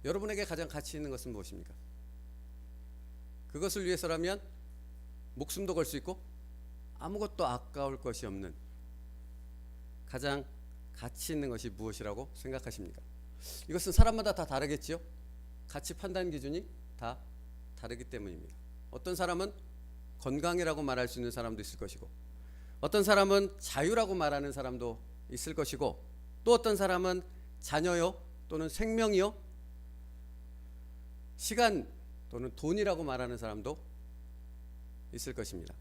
여러분에게 가장 가치 있는 것은 무엇입니까? 그것을 위해서라면 목숨도 걸 수 있고 아무것도 아까울 것이 없는 가장 가치 있는 것이 무엇이라고 생각하십니까? 이것은 사람마다 다 다르겠지요. 가치 판단 기준이 다 다르기 때문입니다. 어떤 사람은 건강이라고 말할 수 있는 사람도 있을 것이고, 어떤 사람은 자유라고 말하는 사람도 있을 것이고, 또 어떤 사람은 자녀요 또는 생명이요, 시간 또는 돈이라고 말하는 사람도 있을 것입니다.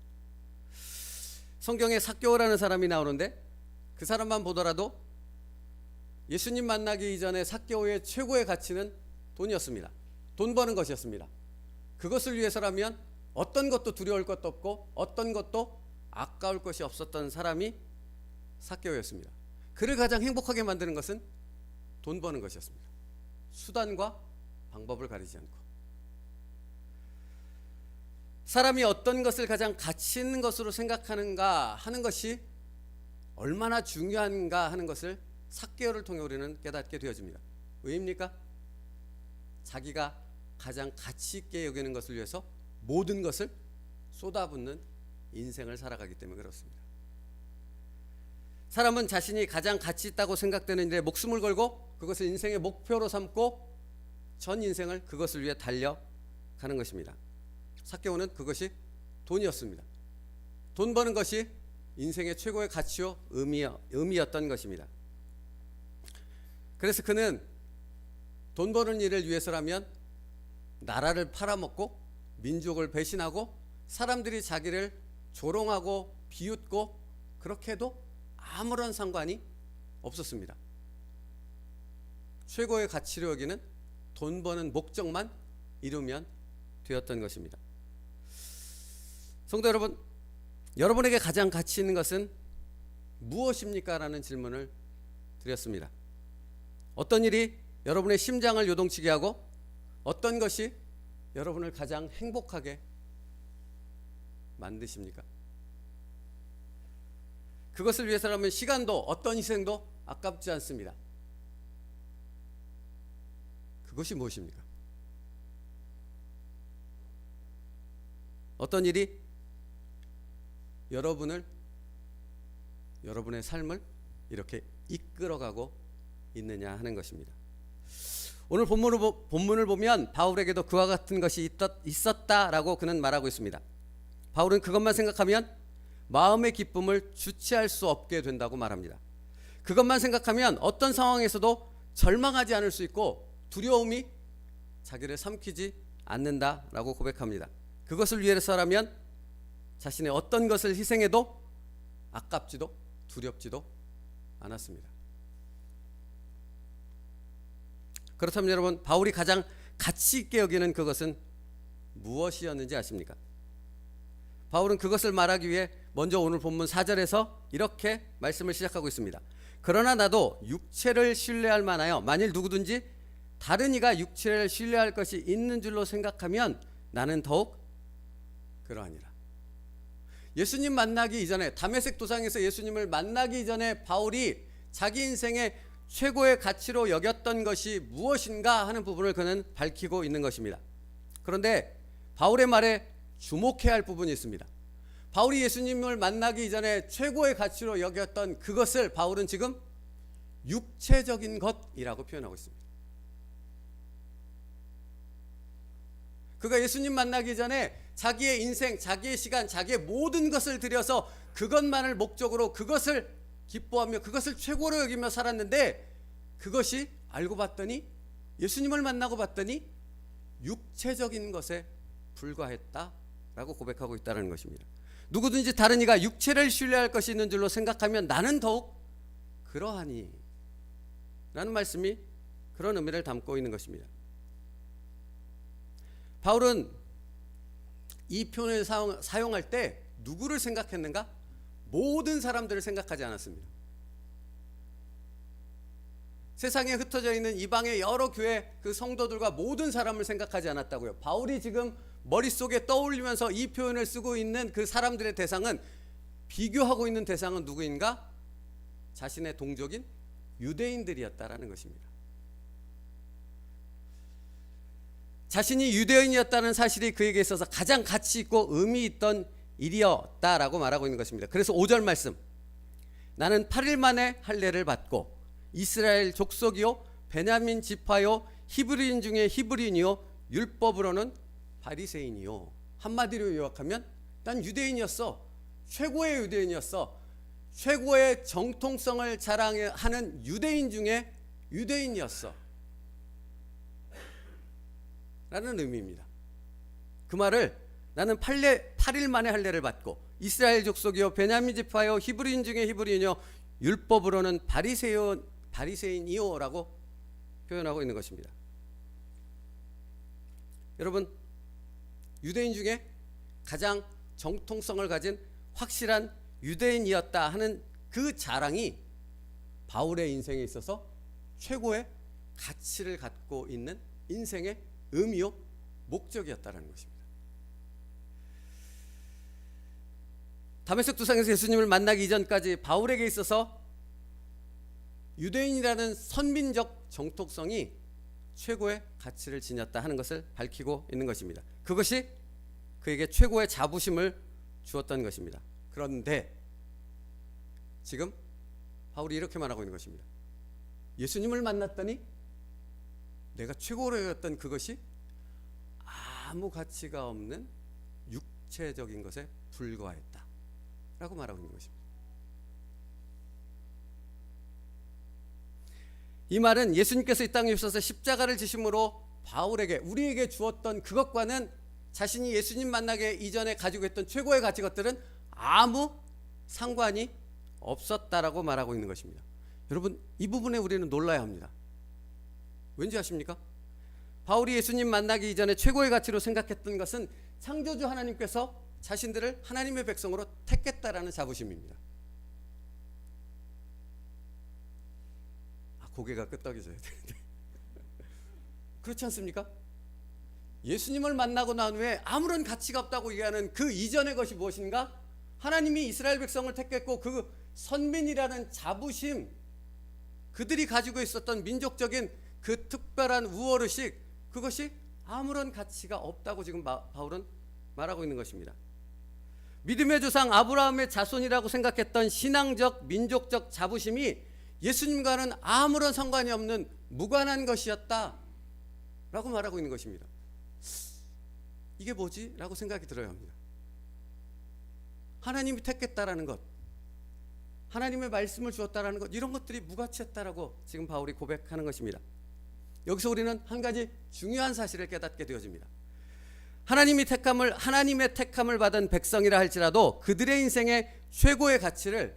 성경에 삭개오라는 사람이 나오는데 그 사람만 보더라도 예수님 만나기 이전에 삭개오의 최고의 가치는 돈이었습니다. 돈 버는 것이었습니다. 그것을 위해서라면 어떤 것도 두려울 것도 없고 어떤 것도 아까울 것이 없었던 사람이 삭개오였습니다. 그를 가장 행복하게 만드는 것은 돈 버는 것이었습니다. 수단과 방법을 가리지 않고. 사람이 어떤 것을 가장 가치 있는 것으로 생각하는가 하는 것이 얼마나 중요한가 하는 것을 삭개오를 통해 우리는 깨닫게 되어집니다. 왜입니까? 자기가 가장 가치 있게 여기는 것을 위해서 모든 것을 쏟아붓는 인생을 살아가기 때문에 그렇습니다. 사람은 자신이 가장 가치 있다고 생각되는 일에 목숨을 걸고 그것을 인생의 목표로 삼고 전 인생을 그것을 위해 달려가는 것입니다. 삭개오는 그것이 돈이었습니다. 돈 버는 것이 인생의 최고의 가치요 의미였던 것입니다. 그래서 그는 돈 버는 일을 위해서라면 나라를 팔아먹고 민족을 배신하고 사람들이 자기를 조롱하고 비웃고 그렇게 해도 아무런 상관이 없었습니다. 최고의 가치로 여기는 돈 버는 목적만 이루면 되었던 것입니다. 성도 여러분, 여러분에게 가장 가치 있는 것은 무엇입니까? 라는 질문을 드렸습니다. 어떤 일이 여러분의 심장을 요동치게 하고 어떤 것이 여러분을 가장 행복하게 만드십니까? 그것을 위해서라면 시간도 어떤 희생도 아깝지 않습니다. 그것이 무엇입니까? 어떤 일이 여러분의 삶을 이렇게 이끌어가고 있느냐 하는 것입니다. 오늘 본문을 보면 바울에게도 그와 같은 것이 있었다라고 그는 말하고 있습니다. 바울은 그것만 생각하면 마음의 기쁨을 주체할 수 없게 된다고 말합니다. 그것만 생각하면 어떤 상황에서도 절망하지 않을 수 있고 두려움이 자기를 삼키지 않는다라고 고백합니다. 그것을 위해서라면 자신의 어떤 것을 희생해도 아깝지도 두렵지도 않았습니다. 그렇다면 여러분, 바울이 가장 가치 있게 여기는 그것은 무엇이었는지 아십니까? 바울은 그것을 말하기 위해 먼저 오늘 본문 4절에서 이렇게 말씀을 시작하고 있습니다. 그러나 나도 육체를 신뢰할 만하여 만일 누구든지 다른 이가 육체를 신뢰할 것이 있는 줄로 생각하면 나는 더욱 그러하니라. 예수님 만나기 이전에, 다메섹 도상에서 예수님을 만나기 이전에 바울이 자기 인생의 최고의 가치로 여겼던 것이 무엇인가 하는 부분을 그는 밝히고 있는 것입니다. 그런데 바울의 말에 주목해야 할 부분이 있습니다. 바울이 예수님을 만나기 이전에 최고의 가치로 여겼던 그것을 바울은 지금 육체적인 것이라고 표현하고 있습니다. 그가 예수님 만나기 전에 자기의 인생, 자기의 시간, 자기의 모든 것을 들여서 그것만을 목적으로 그것을 기뻐하며 그것을 최고로 여기며 살았는데 그것이 알고 봤더니 예수님을 만나고 봤더니 육체적인 것에 불과했다라고 고백하고 있다는 것입니다. 누구든지 다른 이가 육체를 신뢰할 것이 있는 줄로 생각하면 나는 더욱 그러하니 라는 말씀이 그런 의미를 담고 있는 것입니다. 바울은 이 표현을 사용할 때 누구를 생각했는가? 모든 사람들을 생각하지 않았습니다. 세상에 흩어져 있는 이방의 여러 교회 그 성도들과 모든 사람을 생각하지 않았다고요. 바울이 지금 머릿속에 떠올리면서 이 표현을 쓰고 있는 그 사람들의 대상은, 비교하고 있는 대상은 누구인가? 자신의 동족인 유대인들이었다라는 것입니다. 자신이 유대인이었다는 사실이 그에게 있어서 가장 가치 있고 의미 있던 일이었다라고 말하고 있는 것입니다. 그래서 5절 말씀, 나는 8일 만에 할례를 받고 이스라엘 족속이요 베냐민 지파요 히브리인 중에 히브리인이요 율법으로는 바리새인이요. 한마디로 요약하면 난 유대인이었어. 최고의 유대인이었어. 최고의 정통성을 자랑하는 유대인 중에 유대인이었어 라는 의미입니다. 그 말을 나는 8일 만에 할례를 받고 이스라엘 족속이요 베냐민 지파요 히브리인 중에 히브리인이요 율법으로는 바리새인이요 라고 표현하고 있는 것입니다. 여러분, 유대인 중에 가장 정통성을 가진 확실한 유대인이었다 하는 그 자랑이 바울의 인생에 있어서 최고의 가치를 갖고 있는 인생의 의미요 목적이었다는 것입니다. 다메섹 두상에서 예수님을 만나기 이전까지 바울에게 있어서 유대인이라는 선민적 정통성이 최고의 가치를 지녔다 하는 것을 밝히고 있는 것입니다. 그것이 그에게 최고의 자부심을 주었던 것입니다. 그런데 지금 바울이 이렇게 말하고 있는 것입니다. 예수님을 만났더니 내가 최고로 여겼던 그것이 아무 가치가 없는 육체적인 것에 불과했다 라고 말하고 있는 것입니다. 이 말은 예수님께서 이 땅에 오셔서 십자가를 지심으로 바울에게, 우리에게 주었던 그것과는 자신이 예수님 만나기 이전에 가지고 있던 최고의 가치 것들은 아무 상관이 없었다라고 말하고 있는 것입니다. 여러분, 이 부분에 우리는 놀라야 합니다. 왠지 아십니까? 바울이 예수님 만나기 이전에 최고의 가치로 생각했던 것은 창조주 하나님께서 자신들을 하나님의 백성으로 택했다라는 자부심입니다. 고개가 끄덕여져야 되는데 그렇지 않습니까? 예수님을 만나고 난 후에 아무런 가치가 없다고 얘기하는 그 이전의 것이 무엇인가? 하나님이 이스라엘 백성을 택했고 그 선민이라는 자부심, 그들이 가지고 있었던 민족적인 그 특별한 우월의식, 그것이 아무런 가치가 없다고 지금 바울은 말하고 있는 것입니다. 믿음의 조상 아브라함의 자손이라고 생각했던 신앙적 민족적 자부심이 예수님과는 아무런 상관이 없는 무관한 것이었다 라고 말하고 있는 것입니다. 이게 뭐지? 라고 생각이 들어야 합니다. 하나님이 택했다라는 것, 하나님의 말씀을 주었다라는 것, 이런 것들이 무가치했다라고 지금 바울이 고백하는 것입니다. 여기서 우리는 한 가지 중요한 사실을 깨닫게 되어집니다. 하나님의 택함을 받은 백성이라 할지라도 그들의 인생의 최고의 가치를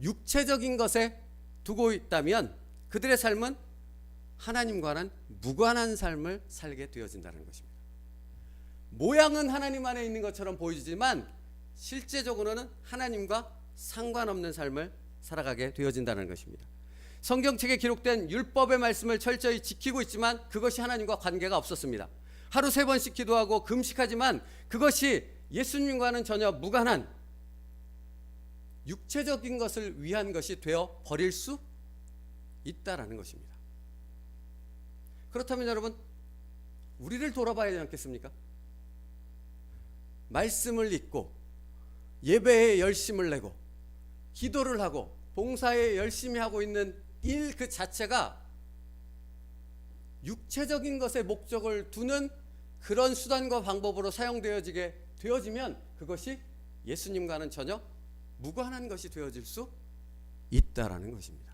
육체적인 것에 두고 있다면 그들의 삶은 하나님과는 무관한 삶을 살게 되어진다는 것입니다. 모양은 하나님 안에 있는 것처럼 보이지만 실제적으로는 하나님과 상관없는 삶을 살아가게 되어진다는 것입니다. 성경책에 기록된 율법의 말씀을 철저히 지키고 있지만 그것이 하나님과 관계가 없었습니다. 하루 3번씩 기도하고 금식하지만 그것이 예수님과는 전혀 무관한 육체적인 것을 위한 것이 되어 버릴 수 있다라는 것입니다. 그렇다면 여러분, 우리를 돌아봐야 되지 않겠습니까? 말씀을 읽고 예배에 열심을 내고 기도를 하고 봉사에 열심히 하고 있는 일 그 자체가 육체적인 것에 목적을 두는 그런 수단과 방법으로 사용되어지게 되어지면 그것이 예수님과는 전혀 무관한 것이 되어질 수 있다라는 것입니다.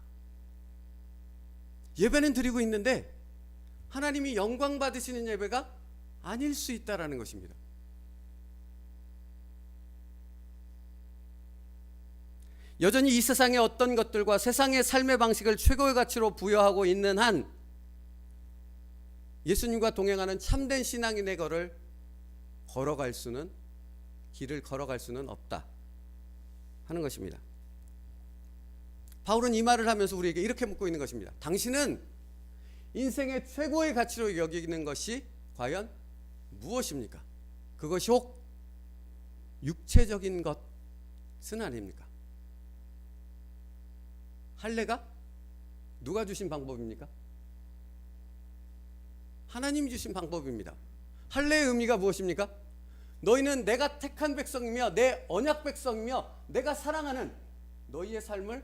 예배는 드리고 있는데 하나님이 영광 받으시는 예배가 아닐 수 있다라는 것입니다. 여전히 이 세상의 어떤 것들과 세상의 삶의 방식을 최고의 가치로 부여하고 있는 한 예수님과 동행하는 참된 신앙인의 길을 걸어갈 수는 없다 하는 것입니다. 바울은 이 말을 하면서 우리에게 이렇게 묻고 있는 것입니다. 당신은 인생의 최고의 가치로 여기는 것이 과연 무엇입니까? 그것이 혹 육체적인 것은 아닙니까? 할례가 누가 주신 방법입니까? 하나님이 주신 방법입니다. 할례의 의미가 무엇입니까? 너희는 내가 택한 백성이며 내 언약 백성이며 내가 사랑하는 너희의 삶을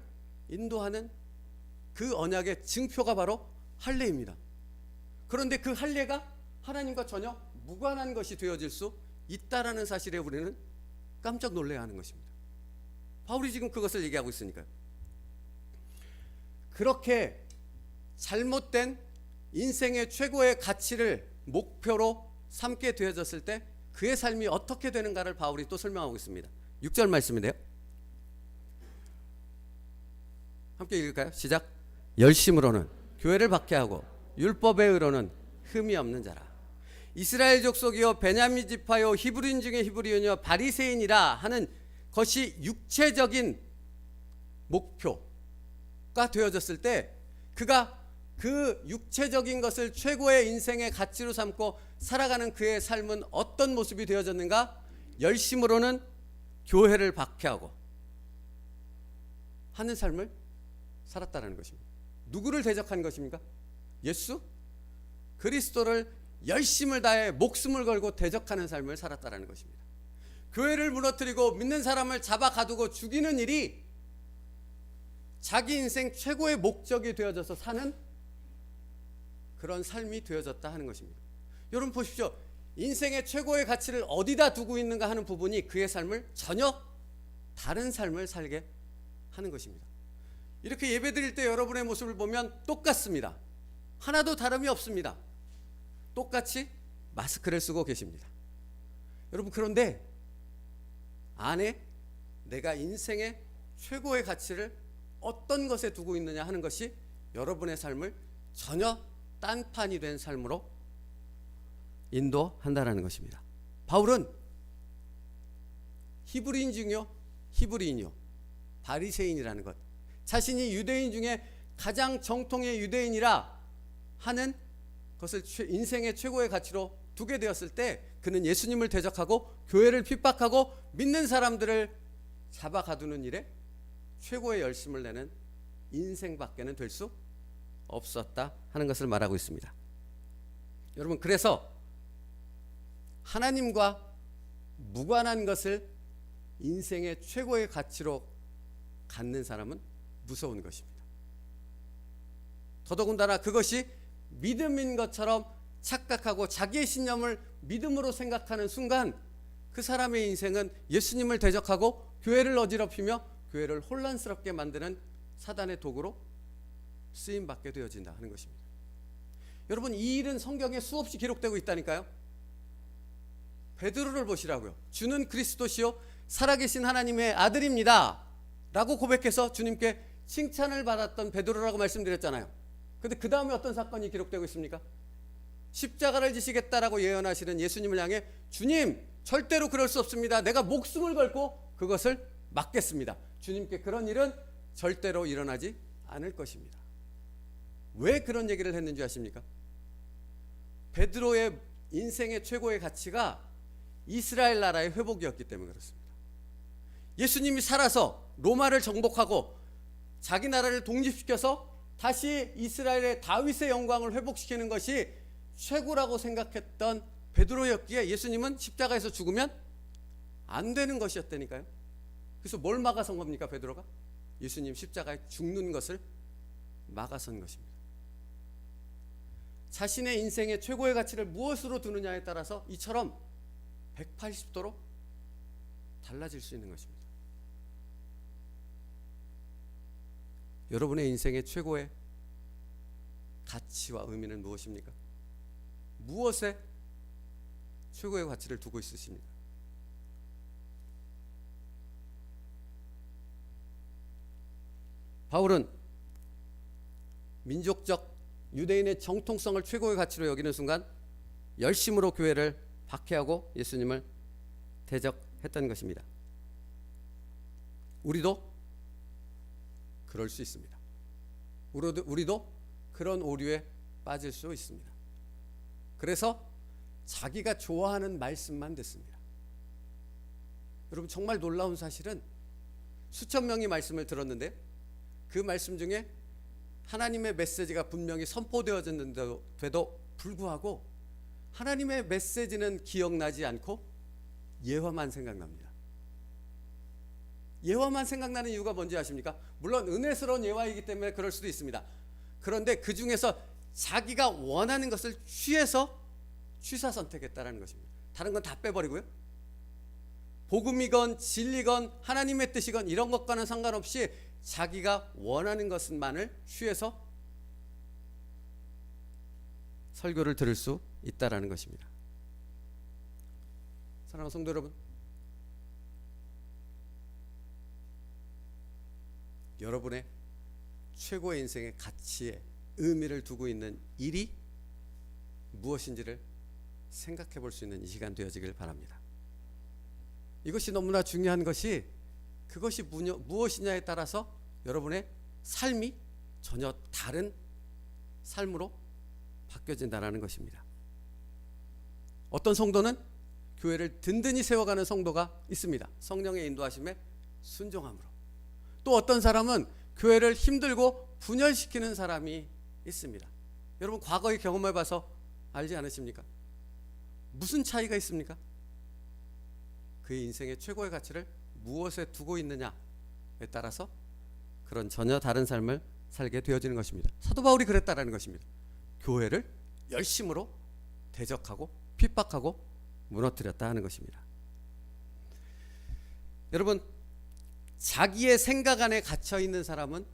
인도하는 그 언약의 증표가 바로 할례입니다. 그런데 그 할례가 하나님과 전혀 무관한 것이 되어질 수 있다라는 사실에 우리는 깜짝 놀라야 하는 것입니다. 바울이 지금 그것을 얘기하고 있으니까요. 그렇게 잘못된 인생의 최고의 가치를 목표로 삼게 되어졌을 때 그의 삶이 어떻게 되는가를 바울이 또 설명하고 있습니다. 6절 말씀인데요. 함께 읽을까요? 시작. 열심으로는 교회를 박해하고 율법의 의로는 흠이 없는 자라. 이스라엘 족속이요 베냐민 지파요 히브리인 중에 히브리인이요 바리새인이라 하는 것이 육체적인 목표가 되어졌을 때 그가 그 육체적인 것을 최고의 인생의 가치로 삼고 살아가는 그의 삶은 어떤 모습이 되어졌는가? 열심으로는 교회를 박해하고 하는 삶을 살았다는 것입니다. 누구를 대적한 것입니까? 예수 그리스도를 열심을 다해 목숨을 걸고 대적하는 삶을 살았다는 것입니다. 교회를 무너뜨리고 믿는 사람을 잡아 가두고 죽이는 일이 자기 인생 최고의 목적이 되어져서 사는 그런 삶이 되어졌다 하는 것입니다. 여러분 보십시오. 인생의 최고의 가치를 어디다 두고 있는가 하는 부분이 그의 삶을 전혀 다른 삶을 살게 하는 것입니다. 이렇게 예배 드릴 때 여러분의 모습을 보면 똑같습니다. 하나도 다름이 없습니다. 똑같이 마스크를 쓰고 계십니다. 여러분 그런데 안에 내가 인생의 최고의 가치를 어떤 것에 두고 있느냐 하는 것이 여러분의 삶을 전혀 딴판이 된 삶으로 인도한다라는 것입니다. 바울은 히브리인 중요 히브리인이요 바리새인이라는 것, 자신이 유대인 중에 가장 정통의 유대인이라 하는 것을 인생의 최고의 가치로 두게 되었을 때 그는 예수님을 대적하고 교회를 핍박하고 믿는 사람들을 잡아 가두는 일에 최고의 열심을 내는 인생밖에는 될 수 없었다 하는 것을 말하고 있습니다. 여러분 그래서 하나님과 무관한 것을 인생의 최고의 가치로 갖는 사람은 무서운 것입니다. 더더군다나 그것이 믿음인 것처럼 착각하고 자기의 신념을 믿음으로 생각하는 순간 그 사람의 인생은 예수님을 대적하고 교회를 어지럽히며 교회를 혼란스럽게 만드는 사단의 도구로 쓰임받게 되어진다 하는 것입니다. 여러분 이 일은 성경에 수없이 기록되고 있다니까요. 베드로를 보시라고요. 주는 그리스도시요 살아계신 하나님의 아들입니다 라고 고백해서 주님께 칭찬을 받았던 베드로라고 말씀드렸잖아요. 그런데 그 다음에 어떤 사건이 기록되고 있습니까? 십자가를 지시겠다라고 예언하시는 예수님을 향해 주님 절대로 그럴 수 없습니다. 내가 목숨을 걸고 그것을 막겠습니다. 주님께 그런 일은 절대로 일어나지 않을 것입니다. 왜 그런 얘기를 했는지 아십니까? 베드로의 인생의 최고의 가치가 이스라엘 나라의 회복이었기 때문에 그렇습니다. 예수님이 살아서 로마를 정복하고 자기 나라를 독립시켜서 다시 이스라엘의 다윗의 영광을 회복시키는 것이 최고라고 생각했던 베드로였기에 예수님은 십자가에서 죽으면 안 되는 것이었다니까요. 그래서 뭘 막아선 겁니까 베드로가? 예수님 십자가에 죽는 것을 막아선 것입니다. 자신의 인생의 최고의 가치를 무엇으로 두느냐에 따라서 이처럼 180도로 달라질 수 있는 것입니다. 여러분의 인생의 최고의 가치와 의미는 무엇입니까? 무엇에 최고의 가치를 두고 있으십니까? 바울은 민족적 유대인의 정통성을 최고의 가치로 여기는 순간 열심으로 교회를 박해하고 예수님을 대적했던 것입니다. 우리도 그럴 수 있습니다. 우리도 그런 오류에 빠질 수 있습니다. 그래서 자기가 좋아하는 말씀만 듣습니다. 여러분 정말 놀라운 사실은 수천 명이 말씀을 들었는데 그 말씀 중에 하나님의 메시지가 분명히 선포되어졌는데도 불구하고 하나님의 메시지는 기억나지 않고 예화만 생각납니다. 예화만 생각나는 이유가 뭔지 아십니까? 물론 은혜스러운 예화이기 때문에 그럴 수도 있습니다. 그런데 그 중에서 자기가 원하는 것을 취해서 취사 선택했다는 것입니다. 다른 건 다 빼버리고요. 복음이건 진리건 하나님의 뜻이건 이런 것과는 상관없이 자기가 원하는 것만을 취해서 설교를 들을 수 있다라는 것입니다. 사랑하는 성도 여러분, 여러분의 최고의 인생의 가치에 의미를 두고 있는 일이 무엇인지를 생각해 볼 수 있는 이 시간 되어지길 바랍니다. 이것이 너무나 중요한 것이 그것이 무엇이냐에 따라서 여러분의 삶이 전혀 다른 삶으로 바뀌어진다는 것입니다. 어떤 성도는 교회를 든든히 세워가는 성도가 있습니다. 성령의 인도하심에 순종함으로. 또 어떤 사람은 교회를 힘들고 분열시키는 사람이 있습니다. 여러분 과거의 경험을 봐서 알지 않으십니까? 무슨 차이가 있습니까? 그의 인생의 최고의 가치를 무엇에 두고 있느냐에 따라서 그런 전혀 다른 삶을 살게 되어지는 것입니다. 사도 바울이 그랬다라는 것입니다. 교회를 열심으로 대적하고 핍박하고 무너뜨렸다 하는 것입니다. 여러분, 자기의 생각 안에 갇혀 있는 사람은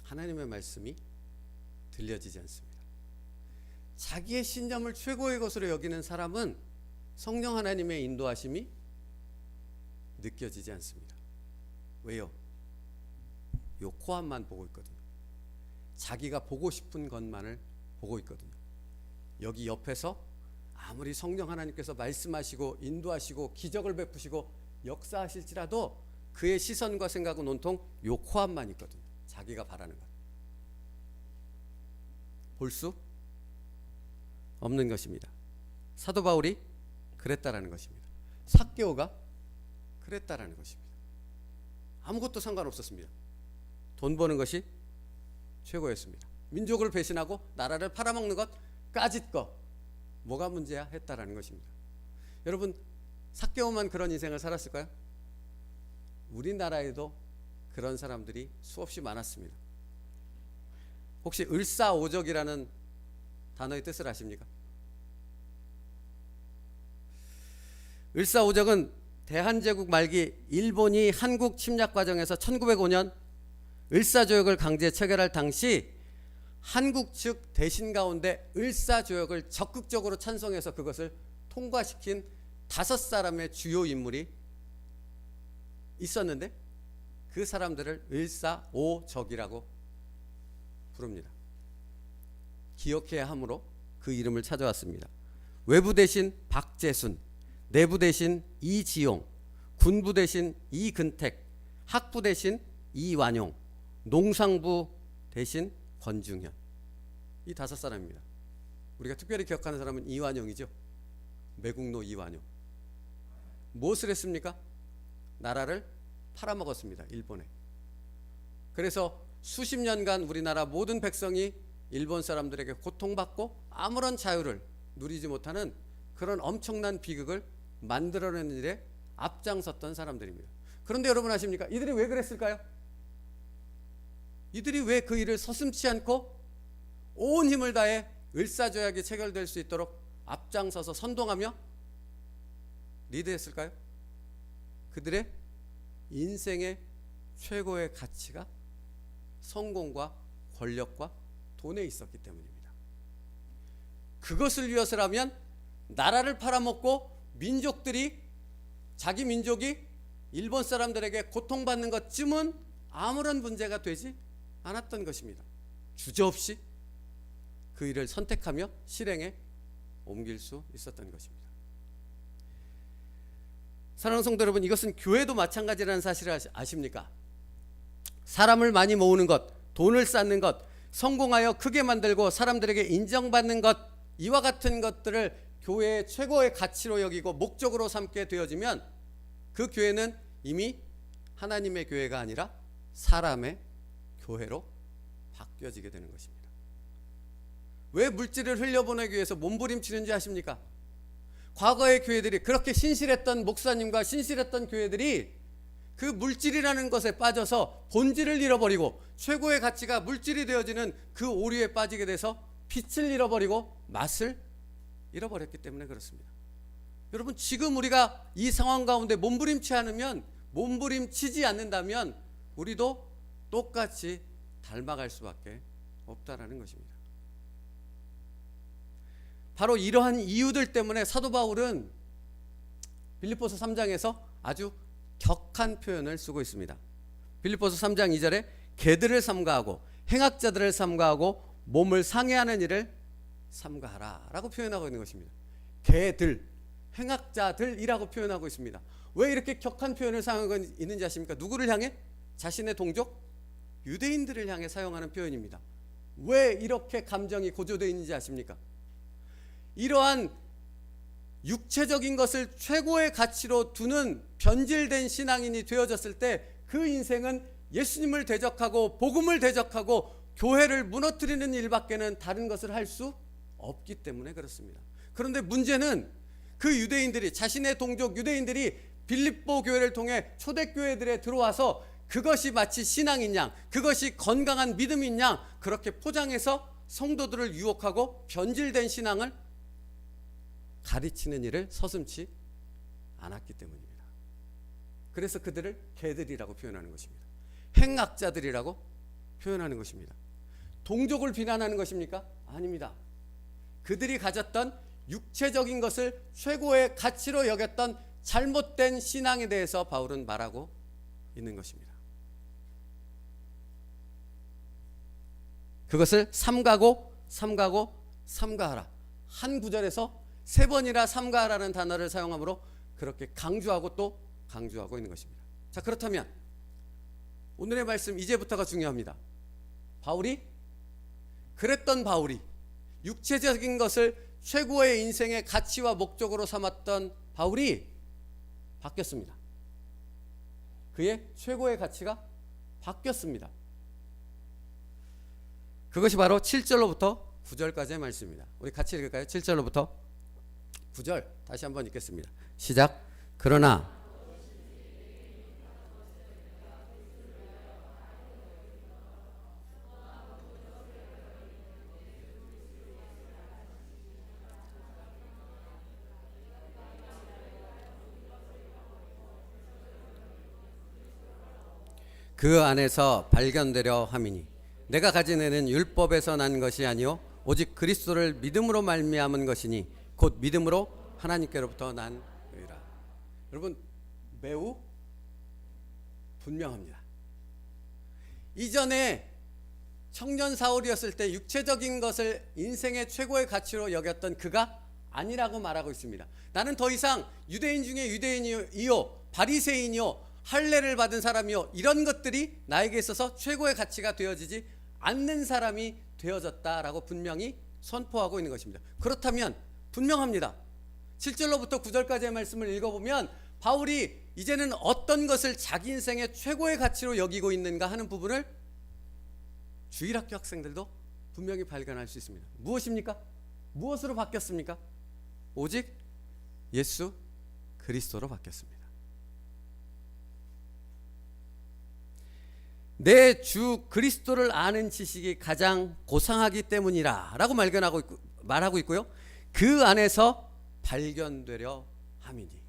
하나님의 말씀이 들려지지 않습니다. 자기의 신념을 최고의 것으로 여기는 사람은 성령 하나님의 인도하심이 느껴지지 않습니다. 왜요? 요 코앞만 보고 있거든요. 자기가 보고 싶은 것만을 보고 있거든요. 여기 옆에서 아무리 성령 하나님께서 말씀하시고 인도하시고 기적을 베푸시고 역사하실지라도 그의 시선과 생각은 온통 요 코앞만 있거든요. 자기가 바라는 것 볼 수 없는 것입니다. 사도 바울이 그랬다라는 것입니다. 삭개오가 그랬다라는 것입니다. 아무것도 상관없었습니다. 돈 버는 것이 최고였습니다. 민족을 배신하고 나라를 팔아먹는 것 까짓 거 뭐가 문제야 했다라는 것입니다. 여러분 삭개오만 그런 인생을 살았을까요? 우리나라에도 그런 사람들이 수없이 많았습니다. 혹시 을사오적이라는 단어의 뜻을 아십니까? 을사오적은 대한제국 말기 일본이 한국 침략 과정에서 1905년 을사조약을 강제 체결할 당시 한국 측 대신 가운데 을사조약을 적극적으로 찬성해서 그것을 통과시킨 5사람의 주요 인물이 있었는데 그 사람들을 을사오적이라고 부릅니다. 기억해야 함으로 그 이름을 찾아왔습니다. 외부 대신 박재순, 내부 대신 이지용, 군부 대신 이근택, 학부 대신 이완용, 농상부 대신 권중현. 이 5사람입니다. 우리가 특별히 기억하는 사람은 이완용이죠. 매국노 이완용. 무엇을 했습니까? 나라를 팔아먹었습니다. 일본에. 그래서 수십 년간 우리나라 모든 백성이 일본 사람들에게 고통받고 아무런 자유를 누리지 못하는 그런 엄청난 비극을 만들어내는 일에 앞장섰던 사람들입니다. 그런데 여러분 아십니까? 이들이 왜 그랬을까요? 이들이 왜 그 일을 서슴지 않고 온 힘을 다해 을사조약이 체결될 수 있도록 앞장서서 선동하며 리드했을까요? 그들의 인생의 최고의 가치가 성공과 권력과 돈에 있었기 때문입니다. 그것을 위해서라면 나라를 팔아먹고 민족들이 자기 민족이 일본 사람들에게 고통받는 것쯤은 아무런 문제가 되지 않았던 것입니다. 주저없이 그 일을 선택하며 실행에 옮길 수 있었던 것입니다. 사랑하는 성도 여러분, 이것은 교회도 마찬가지라는 사실을 아십니까? 사람을 많이 모으는 것, 돈을 쌓는 것, 성공하여 크게 만들고 사람들에게 인정받는 것, 이와 같은 것들을 교회의 최고의 가치로 여기고 목적으로 삼게 되어지면 그 교회는 이미 하나님의 교회가 아니라 사람의 교회로 바뀌어 바뀌어지게 되는 것입니다. 왜 물질을 흘려보내기 위해서 몸부림치는지 아십니까? 과거의 교회들이 그렇게 신실했던 목사님과 신실했던 교회들이 그 물질이라는 것에 빠져서 본질을 잃어버리고 최고의 가치가 물질이 되어지는 그 오류에 빠지게 돼서 빛을 잃어버리고 맛을 잃어버렸기 때문에 그렇습니다. 여러분, 지금 우리가 이 상황 가운데 몸부림치지 않는다면 우리도 똑같이 닮아갈 수밖에 없다라는 것입니다. 바로 이러한 이유들 때문에 사도 바울은 빌립보서 3장에서 아주 격한 표현을 쓰고 있습니다. 빌립보서 3장 2절에 개들을 삼가하고 행악자들을 삼가하고 몸을 상해하는 일을 삼가하라 라고 표현하고 있는 것입니다. 개들, 행악자들이라고 표현하고 있습니다. 왜 이렇게 격한 표현을 사용하고 있는지 아십니까? 누구를 향해? 자신의 동족 유대인들을 향해 사용하는 표현입니다. 왜 이렇게 감정이 고조되어 있는지 아십니까? 이러한 육체적인 것을 최고의 가치로 두는 변질된 신앙인이 되어졌을 때 그 인생은 예수님을 대적하고 복음을 대적하고 교회를 무너뜨리는 일밖에는 다른 것을 할 수 없기 때문에 그렇습니다. 그런데 문제는 그 유대인들이, 자신의 동족 유대인들이 빌립보 교회를 통해 초대교회들에 들어와서 그것이 마치 신앙인 양, 그것이 건강한 믿음인 양 그렇게 포장해서 성도들을 유혹하고 변질된 신앙을 가르치는 일을 서슴지 않았기 때문입니다. 그래서 그들을 개들이라고 표현하는 것입니다. 행악자들이라고 표현하는 것입니다. 동족을 비난하는 것입니까? 아닙니다. 그들이 가졌던 육체적인 것을 최고의 가치로 여겼던 잘못된 신앙에 대해서 바울은 말하고 있는 것입니다. 그것을 삼가하라. 한 구절에서 3번이나 삼가하라는 단어를 사용함으로 그렇게 강조하고 또 강조하고 있는 것입니다. 자, 그렇다면 오늘의 말씀 이제부터가 중요합니다. 그랬던 바울이 육체적인 것을 최고의 인생의 가치와 목적으로 삼았던 바울이 바뀌었습니다. 그의 최고의 가치가 바뀌었습니다. 그것이 바로 7절로부터 9절까지의 말씀입니다. 우리 같이 읽을까요? 7절로부터 9절 다시 한번 읽겠습니다. 시작. 그러나 그 안에서 발견되려 함이니 내가 가진 애는 율법에서 난 것이 아니요 오직 그리스도를 믿음으로 말미암은 것이니 곧 믿음으로 하나님께로부터 난 의라. 여러분, 매우 분명합니다. 이전에 청년 사울이었을 때 육체적인 것을 인생의 최고의 가치로 여겼던 그가 아니라고 말하고 있습니다. 나는 더 이상 유대인 중에 유대인이요 바리새인이요 할례를 받은 사람이요 이런 것들이 나에게 있어서 최고의 가치가 되어지지 않는 사람이 되어졌다라고 분명히 선포하고 있는 것입니다. 그렇다면 분명합니다. 7절로부터 9절까지의 말씀을 읽어보면 바울이 이제는 어떤 것을 자기 인생의 최고의 가치로 여기고 있는가 하는 부분을 주일학교 학생들도 분명히 발견할 수 있습니다. 무엇입니까? 무엇으로 바뀌었습니까? 오직 예수 그리스도로 바뀌었습니다. 내 주 그리스도를 아는 지식이 가장 고상하기 때문이라 라고 말하고 있고요. 그 안에서 발견되려 함이니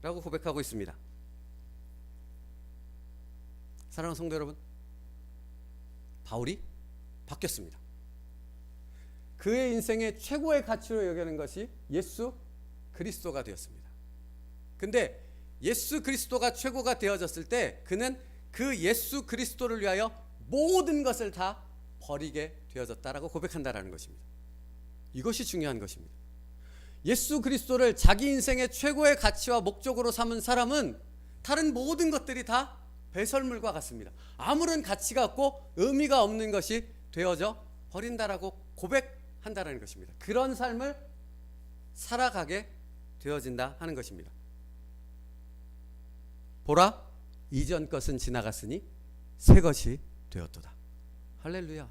라고 고백하고 있습니다. 사랑하는 성도 여러분, 바울이 바뀌었습니다. 그의 인생의 최고의 가치로 여기는 것이 예수 그리스도가 되었습니다. 근데 예수 그리스도가 최고가 되어졌을 때 그는 그 예수 그리스도를 위하여 모든 것을 다 버리게 되어졌다라고 고백한다라는 것입니다. 이것이 중요한 것입니다. 예수 그리스도를 자기 인생의 최고의 가치와 목적으로 삼은 사람은 다른 모든 것들이 다 배설물과 같습니다. 아무런 가치가 없고 의미가 없는 것이 되어져 버린다라고 고백한다라는 것입니다. 그런 삶을 살아가게 되어진다 하는 것입니다. 보라, 이전 것은 지나갔으니 새 것이 되었도다. 할렐루야.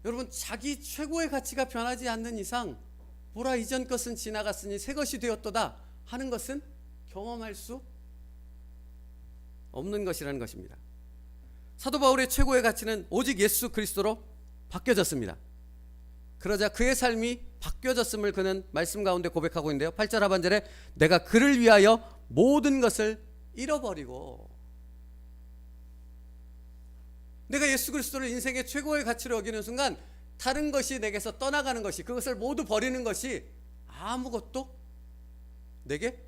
여러분, 자기 최고의 가치가 변하지 않는 이상 보라, 이전 것은 지나갔으니 새 것이 되었도다 하는 것은 경험할 수 없는 것이라는 것입니다. 사도 바울의 최고의 가치는 오직 예수 그리스도로 바뀌어졌습니다. 그러자 그의 삶이 바뀌어졌음을 그는 말씀 가운데 고백하고 있는데요. 8절 하반절에 내가 그를 위하여 모든 것을 잃어버리고, 내가 예수 그리스도를 인생의 최고의 가치로 여기는 순간 다른 것이 내게서 떠나가는 것이, 그것을 모두 버리는 것이 아무것도 내게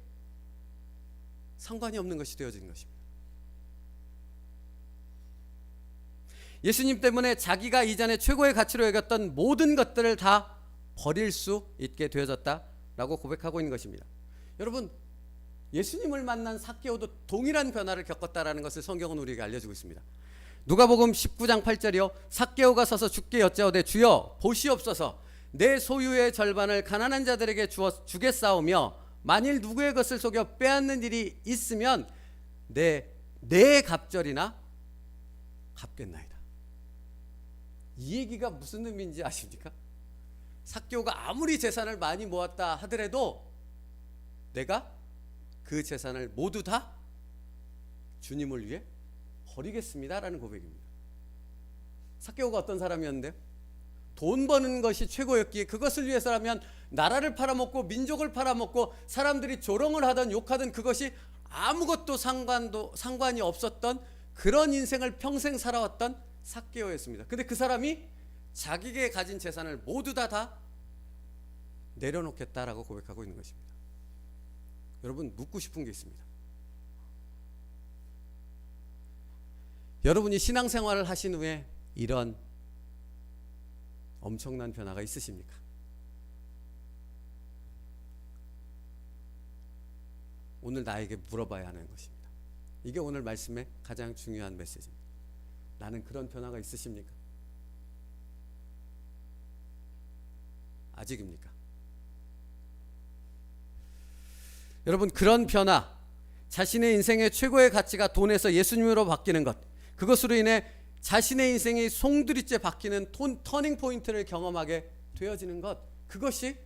상관이 없는 것이 되어지는 것입니다. 예수님 때문에 자기가 이전에 최고의 가치로 여겼던 모든 것들을 다 버릴 수 있게 되어졌다라고 고백하고 있는 것입니다. 여러분, 예수님을 만난 삭개오도 동일한 변화를 겪었다라는 것을 성경은 우리에게 알려주고 있습니다. 누가복음 19장 8절이요. 삭개오가 서서 주께 여짜오되 주여 보시옵소서, 내 소유의 절반을 가난한 자들에게 주겠사오며 만일 누구의 것을 속여 빼앗는 일이 있으면 내 갑절이나 갚겠나이다. 이 얘기가 무슨 의미인지 아십니까? 삭개오가 아무리 재산을 많이 모았다 하더라도 내가 그 재산을 모두 다 주님을 위해 버리겠습니다라는 고백입니다. 삭개오가 어떤 사람이었는데요? 돈 버는 것이 최고였기에 그것을 위해서라면 나라를 팔아먹고 민족을 팔아먹고 사람들이 조롱을 하던 욕하던 그것이 아무것도 상관이 없었던 그런 인생을 평생 살아왔던 삭개오였습니다. 근데 그 사람이 자기에게 가진 재산을 모두 다 내려놓겠다라고 고백하고 있는 것입니다. 여러분, 묻고 싶은 게 있습니다. 여러분이 신앙생활을 하신 후에 이런 엄청난 변화가 있으십니까? 오늘 나에게 물어봐야 하는 것입니다. 이게 오늘 말씀의 가장 중요한 메시지입니다. 나는 그런 변화가 있으십니까? 아직입니까? 여러분, 그런 변화, 자신의 인생의 최고의 가치가 돈에서 예수님으로 바뀌는 것, 그것으로 인해 자신의 인생이 송두리째 바뀌는 터닝 포인트를 경험하게 되어지는 것, 그것이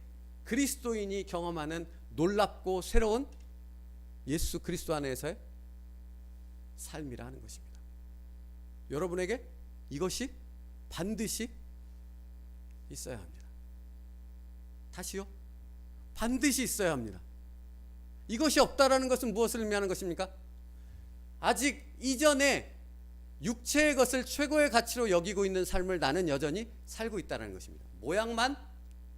그리스도인이 경험하는 놀랍고 새로운 예수 그리스도 안에서의 삶이라 하는 것입니다. 여러분에게 이것이 반드시 있어야 합니다. 다시요, 반드시 있어야 합니다. 이것이 없다라는 것은 무엇을 의미하는 것입니까? 아직 이전에 육체의 것을 최고의 가치로 여기고 있는 삶을 나는 여전히 살고 있다는 것입니다. 모양만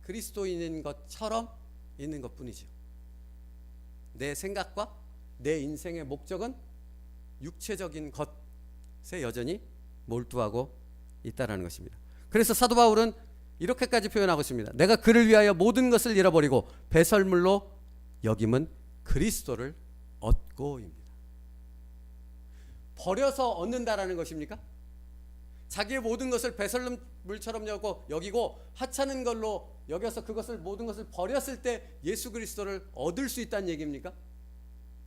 그리스도인인 것처럼 있는 것뿐이죠. 내 생각과 내 인생의 목적은 육체적인 것에 여전히 몰두하고 있다는 것입니다. 그래서 사도 바울은 이렇게까지 표현하고 있습니다. 내가 그를 위하여 모든 것을 잃어버리고 배설물로 여김은 그리스도를 얻고입니다. 버려서 얻는다라는 것입니까? 자기의 모든 것을 배설물처럼 여기고 하찮은 걸로 여겨서 그것을 모든 것을 버렸을 때 예수 그리스도를 얻을 수 있다는 얘기입니까?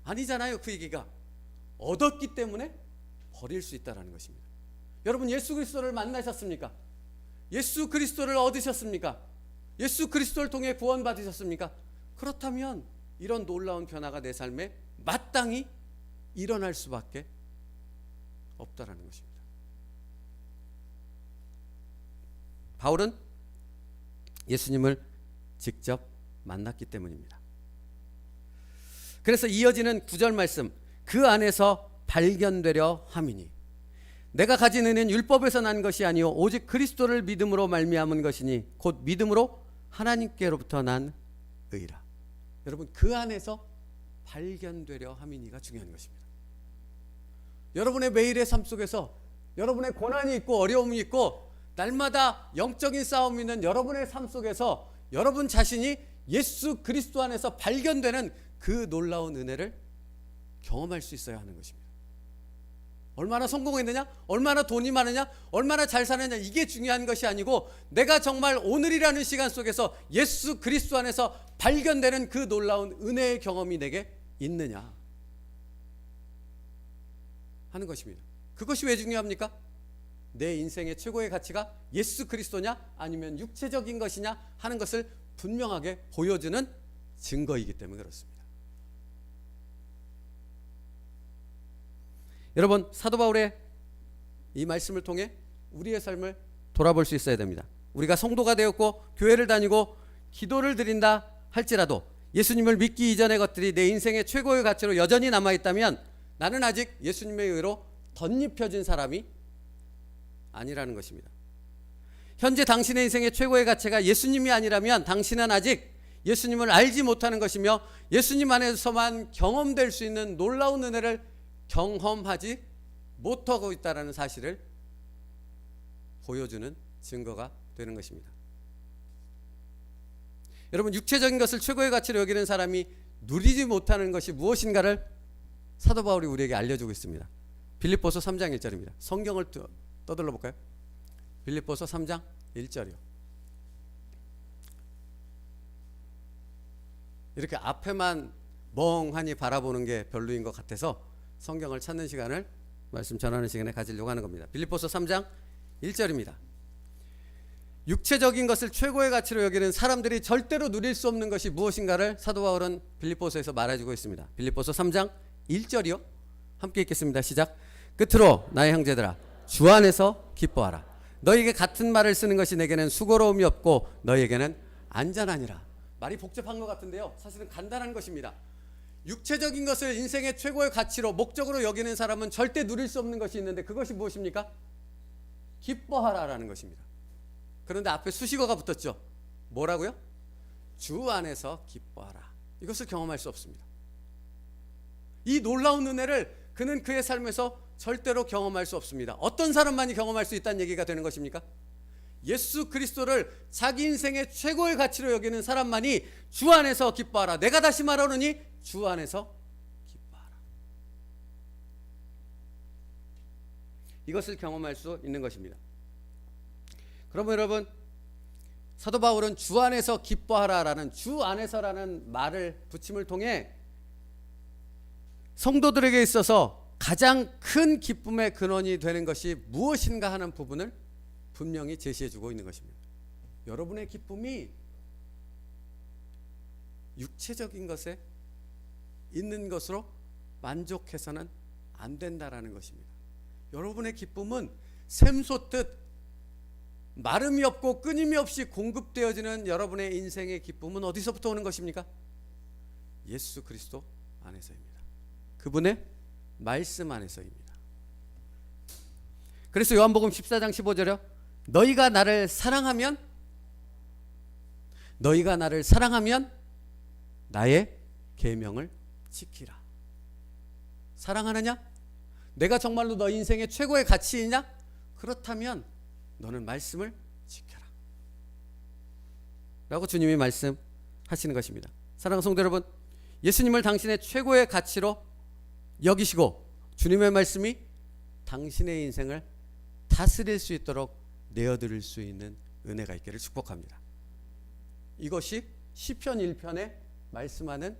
아니잖아요. 그 얘기가 얻었기 때문에 버릴 수 있다는 것입니다. 여러분, 예수 그리스도를 만나셨습니까? 예수 그리스도를 얻으셨습니까? 예수 그리스도를 통해 구원 받으셨습니까? 그렇다면 이런 놀라운 변화가 내 삶에 마땅히 일어날 수밖에 없다라는 것입니다. 바울은 예수님을 직접 만났기 때문입니다. 그래서 이어지는 9절 말씀, 그 안에서 발견되려 함이니 내가 가진 은혜는 율법에서 난 것이 아니요 오직 그리스도를 믿음으로 말미암은 것이니 곧 믿음으로 하나님께로부터 난 의라. 여러분, 그 안에서 발견되려 함이니가 중요한 것입니다. 여러분의 매일의 삶 속에서 여러분의 고난이 있고 어려움이 있고 날마다 영적인 싸움이 있는 여러분의 삶 속에서 여러분 자신이 예수 그리스도 안에서 발견되는 그 놀라운 은혜를 경험할 수 있어야 하는 것입니다. 얼마나 성공했느냐, 얼마나 돈이 많으냐, 얼마나 잘 사느냐, 이게 중요한 것이 아니고 내가 정말 오늘이라는 시간 속에서 예수 그리스도 안에서 발견되는 그 놀라운 은혜의 경험이 내게 있느냐, 하는 것입니다. 그것이 왜 중요합니까? 내 인생의 최고의 가치가 예수 그리스도냐 아니면 육체적인 것이냐 하는 것을 분명하게 보여주는 증거이기 때문에 그렇습니다. 여러분, 사도 바울의 이 말씀을 통해 우리의 삶을 돌아볼 수 있어야 됩니다. 우리가 성도가 되었고 교회를 다니고 기도를 드린다 할지라도 예수님을 믿기 이전의 것들이 내 인생의 최고의 가치로 여전히 남아있다면 나는 아직 예수님의 의로 덧입혀진 사람이 아니라는 것입니다. 현재 당신의 인생의 최고의 가치가 예수님이 아니라면 당신은 아직 예수님을 알지 못하는 것이며 예수님 안에서만 경험될 수 있는 놀라운 은혜를 경험하지 못하고 있다는 사실을 보여주는 증거가 되는 것입니다. 여러분, 육체적인 것을 최고의 가치로 여기는 사람이 누리지 못하는 것이 무엇인가를 사도 바울이 우리에게 알려주고 있습니다. 빌립보서 3장 1절입니다. 성경을 떠들러 볼까요? 빌립보서 3장 1절이요. 이렇게 앞에만 멍하니 바라보는 게 별로인 것 같아서 성경을 찾는 시간을 말씀 전하는 시간에 가지려고 하는 겁니다. 빌립보서 3장 1절입니다. 육체적인 것을 최고의 가치로 여기는 사람들이 절대로 누릴 수 없는 것이 무엇인가를 사도 바울은 빌립보서에서 말해주고 있습니다. 빌립보서 3장 1절이요. 함께 읽겠습니다. 시작. 끝으로 나의 형제들아 주 안에서 기뻐하라. 너희에게 같은 말을 쓰는 것이 내게는 수고로움이 없고 너희에게는 안전하니라. 말이 복잡한 것 같은데요, 사실은 간단한 것입니다. 육체적인 것을 인생의 최고의 가치로 목적으로 여기는 사람은 절대 누릴 수 없는 것이 있는데 그것이 무엇입니까? 기뻐하라라는 것입니다. 그런데 앞에 수식어가 붙었죠. 뭐라고요? 주 안에서 기뻐하라. 이것을 경험할 수 없습니다. 이 놀라운 은혜를 그는 그의 삶에서 절대로 경험할 수 없습니다. 어떤 사람만이 경험할 수 있다는 얘기가 되는 것입니까? 예수 그리스도를 자기 인생의 최고의 가치로 여기는 사람만이 주 안에서 기뻐하라. 내가 다시 말하노니 주 안에서 기뻐하라. 이것을 경험할 수 있는 것입니다. 그러면 여러분, 사도 바울은 주 안에서 기뻐하라라는 주 안에서라는 말을 붙임을 통해 성도들에게 있어서 가장 큰 기쁨의 근원이 되는 것이 무엇인가 하는 부분을 분명히 제시해주고 있는 것입니다. 여러분의 기쁨이 육체적인 것에 있는 것으로 만족해서는 안 된다라는 것입니다. 여러분의 기쁨은 샘솟듯 마름이 없고 끊임이 없이 공급되어지는 여러분의 인생의 기쁨은 어디서부터 오는 것입니까? 예수 그리스도 안에서입니다. 그분의 말씀 안에서입니다. 그래서 요한복음 14장 15절에 너희가 나를 사랑하면 나의 계명을 지키라. 사랑하느냐? 내가 정말로 너 인생의 최고의 가치이냐? 그렇다면 너는 말씀을 지켜라 라고 주님이 말씀하시는 것입니다. 사랑하는 성도 여러분, 예수님을 당신의 최고의 가치로 여기시고 주님의 말씀이 당신의 인생을 다스릴 수 있도록 내어드릴 수 있는 은혜가 있기를 축복합니다. 이것이 시편 1편에 말씀하는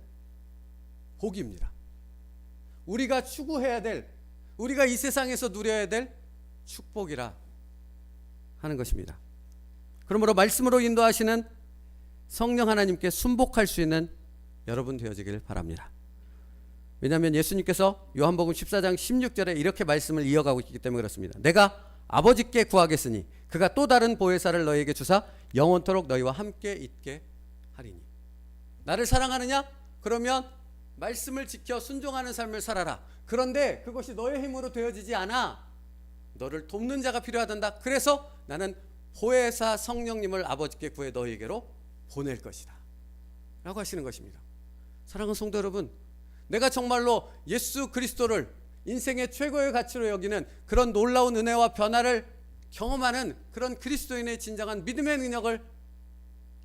복입니다. 우리가 추구해야 될, 우리가 이 세상에서 누려야 될 축복이라 하는 것입니다. 그러므로 말씀으로 인도하시는 성령 하나님께 순복할 수 있는 여러분 되어지길 바랍니다. 왜냐하면 예수님께서 요한복음 14장 16절에 이렇게 말씀을 이어가고 있기 때문에 그렇습니다. 내가 아버지께 구하겠으니 그가 또 다른 보혜사를 너희에게 주사 영원토록 너희와 함께 있게 하리니. 나를 사랑하느냐? 그러면 말씀을 지켜 순종하는 삶을 살아라. 그런데 그것이 너의 힘으로 되어지지 않아. 너를 돕는 자가 필요하단다. 그래서 나는 보혜사 성령님을 아버지께 구해 너희에게로 보낼 것이다 라고 하시는 것입니다. 사랑하는 성도 여러분, 내가 정말로 예수 그리스도를 인생의 최고의 가치로 여기는 그런 놀라운 은혜와 변화를 경험하는 그런 그리스도인의 진정한 믿음의 능력을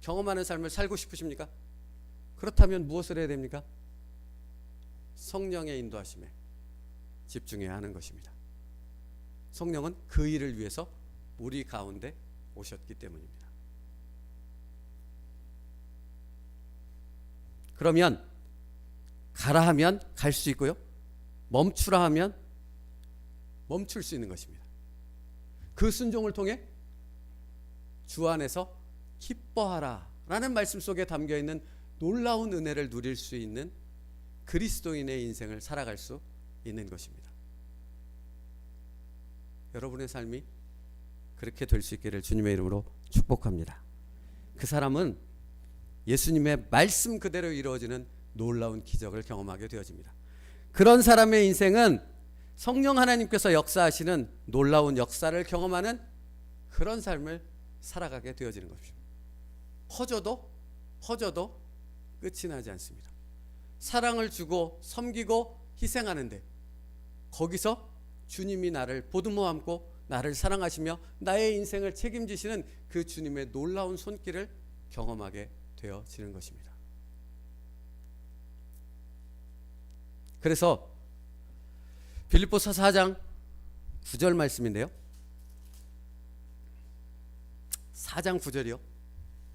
경험하는 삶을 살고 싶으십니까? 그렇다면 무엇을 해야 됩니까? 성령의 인도하심에 집중해야 하는 것입니다. 성령은 그 일을 위해서 우리 가운데 오셨기 때문입니다. 그러면 가라 하면 갈 수 있고요, 멈추라 하면 멈출 수 있는 것입니다. 그 순종을 통해 주 안에서 기뻐하라 라는 말씀 속에 담겨있는 놀라운 은혜를 누릴 수 있는 그리스도인의 인생을 살아갈 수 있는 것입니다. 여러분의 삶이 그렇게 될 수 있기를 주님의 이름으로 축복합니다. 그 사람은 예수님의 말씀 그대로 이루어지는 놀라운 기적을 경험하게 되어집니다. 그런 사람의 인생은 성령 하나님께서 역사하시는 놀라운 역사를 경험하는 그런 삶을 살아가게 되어지는 것입니다. 퍼져도 끝이 나지 않습니다. 사랑을 주고 섬기고 희생하는데 거기서 주님이 나를 보듬어 안고 나를 사랑하시며 나의 인생을 책임지시는 그 주님의 놀라운 손길을 경험하게 되어지는 것입니다. 그래서 빌립보서 4장 9절 말씀인데요. 4장 9절이요.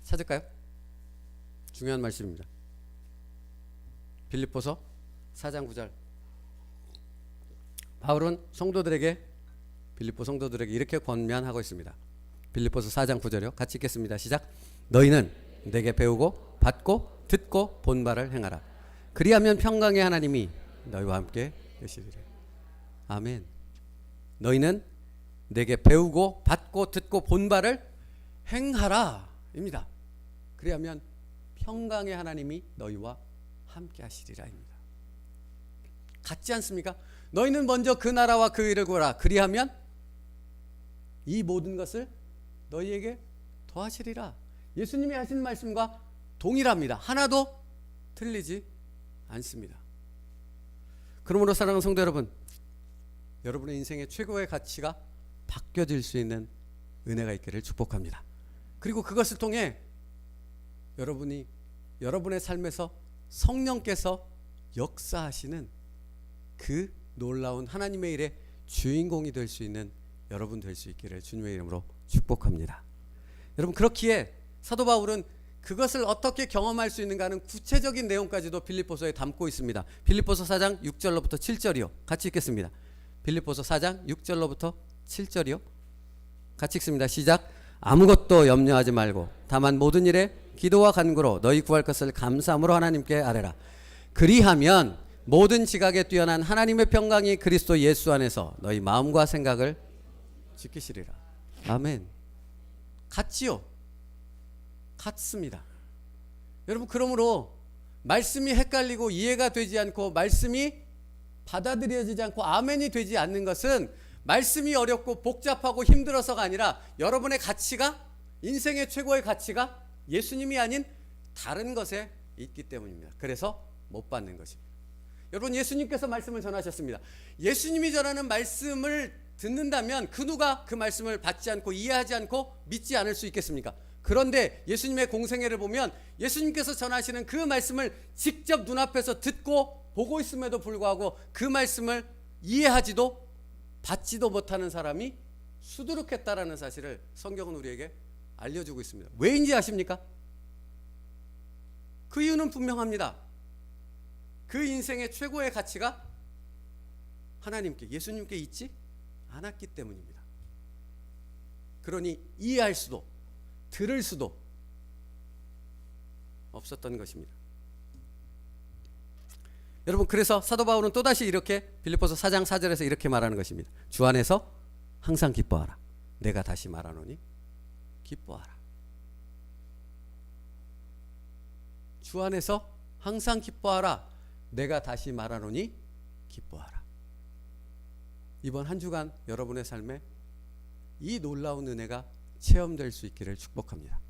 찾을까요? 중요한 말씀입니다. 빌립보서 4장 9절. 바울은 빌립보 성도들에게 이렇게 권면하고 있습니다. 빌립보서 4장 9절이요. 같이 읽겠습니다. 시작. 너희는 내게 배우고 받고 듣고 본 바를 행하라. 그리하면 평강의 하나님이 너희와 함께 계시리라. 아멘. 너희는 내게 배우고 받고 듣고 본 바를 행하라 입니다. 그리하면 평강의 하나님이 너희와 함께 하시리라 입니다. 같지 않습니까? 너희는 먼저 그 나라와 그 의를 구하라. 그리하면 이 모든 것을 너희에게 더하시리라. 예수님이 하신 말씀과 동일합니다. 하나도 틀리지 않습니다. 그러므로 사랑하는 성도 여러분, 여러분의 인생의 최고의 가치가 바뀌어질 수 있는 은혜가 있기를 축복합니다. 그리고 그것을 통해 여러분이 여러분의 삶에서 성령께서 역사하시는 그 놀라운 하나님의 일의 주인공이 될 수 있는 여러분 될 수 있기를 주님의 이름으로 축복합니다. 여러분, 그렇기에 사도 바울은 그것을 어떻게 경험할 수 있는가 하는 구체적인 내용까지도 빌립보서에 담고 있습니다. 빌립보서 4장 6절로부터 7절이요. 같이 읽겠습니다. 빌립보서 4장 6절로부터 7절이요. 같이 읽습니다. 시작. 아무것도 염려하지 말고 다만 모든 일에 기도와 간구로 너희 구할 것을 감사함으로 하나님께 아뢰라. 그리하면 모든 지각에 뛰어난 하나님의 평강이 그리스도 예수 안에서 너희 마음과 생각을 지키시리라. 아멘. 같지요? 같습니다. 여러분, 그러므로 말씀이 헷갈리고 이해가 되지 않고 말씀이 받아들여지지 않고 아멘이 되지 않는 것은 말씀이 어렵고 복잡하고 힘들어서가 아니라 여러분의 가치가, 인생의 최고의 가치가 예수님이 아닌 다른 것에 있기 때문입니다. 그래서 못 받는 것입니다. 여러분, 예수님께서 말씀을 전하셨습니다. 예수님이 전하는 말씀을 듣는다면 그 누가 그 말씀을 받지 않고 이해하지 않고 믿지 않을 수 있겠습니까? 그런데 예수님의 공생애를 보면 예수님께서 전하시는 그 말씀을 직접 눈앞에서 듣고 보고 있음에도 불구하고 그 말씀을 이해하지도 받지도 못하는 사람이 수두룩했다라는 사실을 성경은 우리에게 알려주고 있습니다. 왜인지 아십니까? 그 이유는 분명합니다. 그 인생의 최고의 가치가 하나님께, 예수님께 있지 않았기 때문입니다. 그러니 이해할 수도 들을 수도 없었던 것입니다. 여러분, 그래서 사도 바울은 또다시 이렇게 빌립보서 4장 4절에서 이렇게 말하는 것입니다. 주 안에서 항상 기뻐하라. 내가 다시 말하노니 기뻐하라. 주 안에서 항상 기뻐하라. 내가 다시 말하노니 기뻐하라. 이번 한 주간 여러분의 삶에 이 놀라운 은혜가 체험될 수 있기를 축복합니다.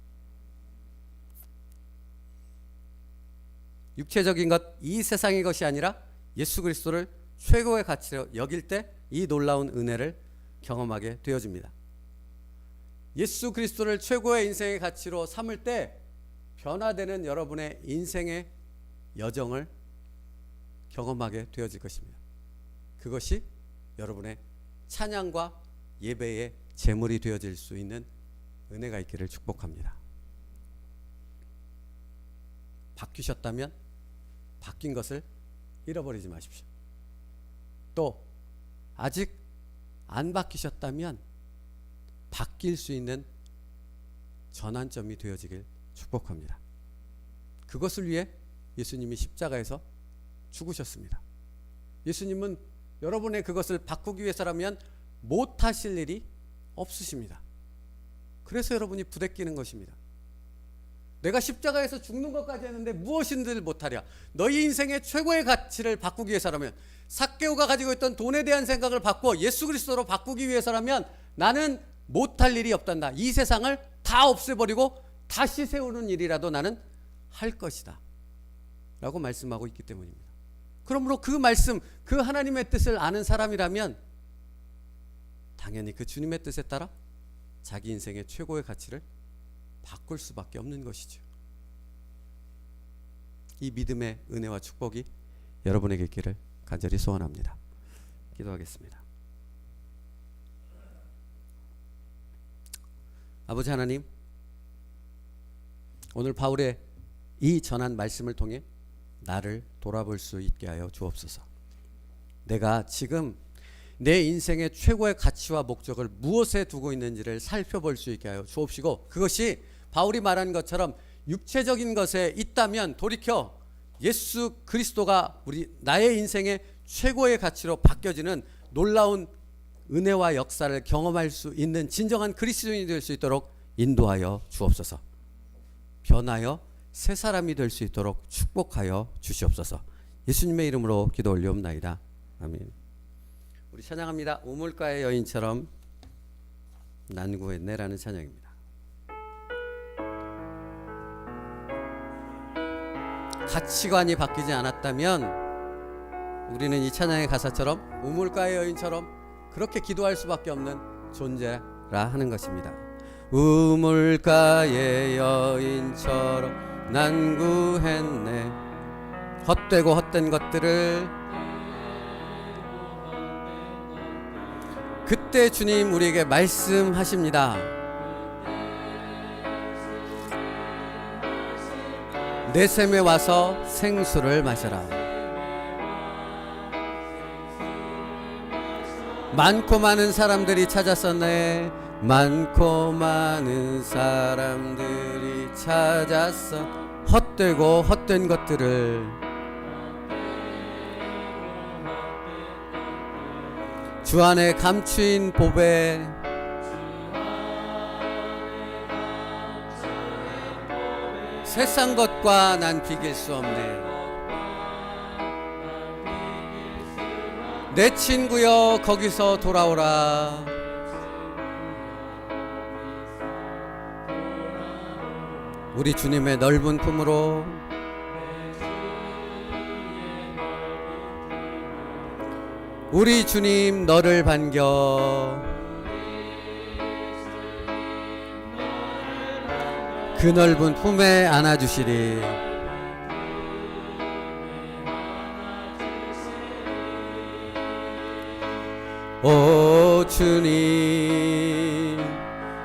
육체적인 것, 이 세상의 것이 아니라 예수 그리스도를 최고의 가치로 여길 때 이 놀라운 은혜를 경험하게 되어집니다. 예수 그리스도를 최고의 인생의 가치로 삼을 때 변화되는 여러분의 인생의 여정을 경험하게 되어질 것입니다. 그것이 여러분의 찬양과 예배의 제물이 되어질 수 있는 은혜가 있기를 축복합니다. 바뀌셨다면 바뀐 것을 잃어버리지 마십시오. 또 아직 안 바뀌셨다면 바뀔 수 있는 전환점이 되어지길 축복합니다. 그것을 위해 예수님이 십자가에서 죽으셨습니다. 예수님은 여러분의 그것을 바꾸기 위해서라면 못하실 일이 없으십니다. 그래서 여러분이 부대끼는 것입니다. 내가 십자가에서 죽는 것까지 했는데 무엇인들 못하랴. 너희 인생의 최고의 가치를 바꾸기 위해서라면, 삭개오가 가지고 있던 돈에 대한 생각을 바꾸어 예수 그리스도로 바꾸기 위해서라면 나는 못할 일이 없단다. 이 세상을 다 없애버리고 다시 세우는 일이라도 나는 할 것이다 라고 말씀하고 있기 때문입니다. 그러므로 그 말씀, 그 하나님의 뜻을 아는 사람이라면 당연히 그 주님의 뜻에 따라 자기 인생의 최고의 가치를 바꿀 수밖에 없는 것이죠. 이 믿음의 은혜와 축복이 여러분에게 있기를 간절히 소원합니다. 기도하겠습니다. 아버지 하나님, 오늘 바울의 이 전한 말씀을 통해 나를 돌아볼 수 있게 하여 주옵소서. 내가 지금 내 인생의 최고의 가치와 목적을 무엇에 두고 있는지를 살펴볼 수 있게 하여 주옵시고, 그것이 바울이 말한 것처럼 육체적인 것에 있다면 돌이켜 예수 그리스도가 나의 인생의 최고의 가치로 바뀌어지는 놀라운 은혜와 역사를 경험할 수 있는 진정한 그리스도인이 될 수 있도록 인도하여 주옵소서. 변하여 새 사람이 될 수 있도록 축복하여 주시옵소서. 예수님의 이름으로 기도 올리옵나이다. 아멘. 우리 찬양합니다. 우물가의 여인처럼 난구했네라는 찬양입니다. 가치관이 바뀌지 않았다면 우리는 이 찬양의 가사처럼 우물가의 여인처럼 그렇게 기도할 수밖에 없는 존재라 하는 것입니다. 우물가의 여인처럼 난구했네. 헛되고 헛된 것들을 그때 주님 우리에게 말씀하십니다. 내 샘에 와서 생수를 마셔라. 많고 많은 사람들이 찾았었네. 많고 많은 사람들이 찾았어. 헛되고 헛된 것들을 주 안에 감추인 보배 세상 것과 난 비길 수 없네. 내 친구여 거기서 돌아오라. 우리 주님의 넓은 품으로 우리 주님 너를 반겨 그 넓은 품에 안아주시리. 오 주님